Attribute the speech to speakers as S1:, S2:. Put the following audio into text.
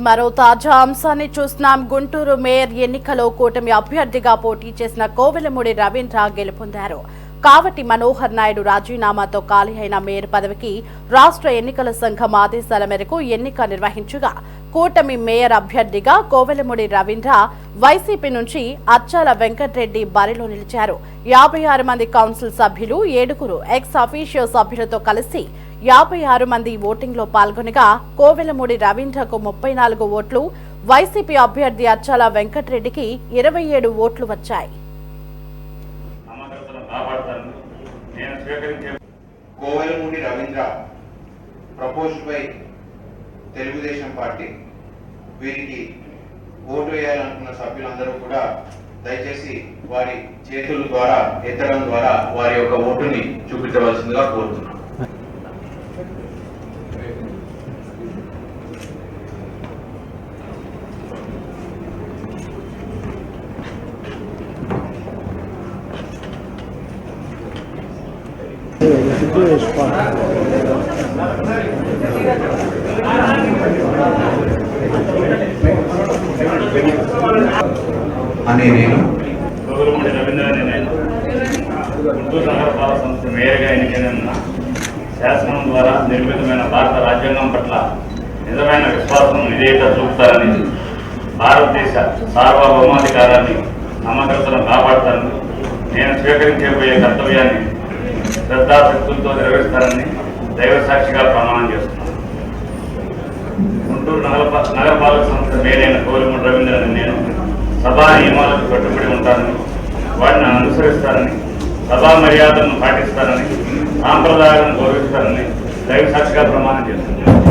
S1: మరో తాజా అంశాన్ని చూస్తున్నాం. గుంటూరు మేయర్ ఎన్నికలో కూటమి అభ్యర్థిగా పోటీ చేసిన కోవెలమూడి రవీంద్ర గెలుపొందారు. కావటి మనోహర్ నాయుడు రాజీనామాతో ఖాళీ అయిన మేయర్ పదవికి రాష్ట్ర ఎన్నికల సంఘం ఆదేశాల మేరకు ఎన్నిక నిర్వహించగా కూటమి మేయర్ అభ్యర్థిగా కోవెలమూడి రవీంద్ర వైసీపీ నుంచి అచ్చాల వెంకటరెడ్డి బరిలో నిలిచారు. 56 మంది కౌన్సిల్ సభ్యులు, 7 ఎక్స్ అఫీషియో సభ్యులతో కలిసి 56 మంది ఓటింగ్ లో పాల్గొనగా కోవెలమూడి రవీంద్రకు 34 ఓట్లు, వైసీపీ అభ్యర్థి అచ్చాల వెంకటరెడ్డికి 27 ఓట్లు వచ్చాయి.
S2: Kovelamudi Ravindra proposed by Telugu Desam party. వీరికి ఓటు వేయాలనుకున్న సభ్యులందరూ కూడా దయచేసి వారి చేతుల ద్వారా ఎత్తడం ద్వారా వారి యొక్క ఓటుని చూపించవలసిందిగా కోరుతున్నాం. అని నేను
S3: కోవెలమూడి రవీంద్ర గుంటూరు నగరపాలక సంస్థ మేయర్గా ఎన్నికైన శాసనం ద్వారా నిర్మితమైన భారత రాజ్యాంగం పట్ల నిజమైన విశ్వాసం, విధేయత చూపుతారని, భారతదేశ సార్వభౌమాధికారాన్ని సమగ్రతను కాపాడతారని, నేను స్వీకరించబోయే కర్తవ్యాన్ని శ్రద్ధాశక్తులతో నిర్వహిస్తారని దైవ సాక్షిగా ప్రమాణం చేస్తున్నాను. గుంటూరు నగరపాలక సంస్థ మేయరైన కోవెలమూడి రవీంద్రని నేను సభా నియమాలకు కట్టుబడి ఉంటారని, వాటిని అనుసరిస్తారని, సభా మర్యాదలను పాటిస్తారని, సాంప్రదాయాలను గౌరవిస్తారని దైవ సాక్షిగా ప్రమాణం చేస్తున్నాను.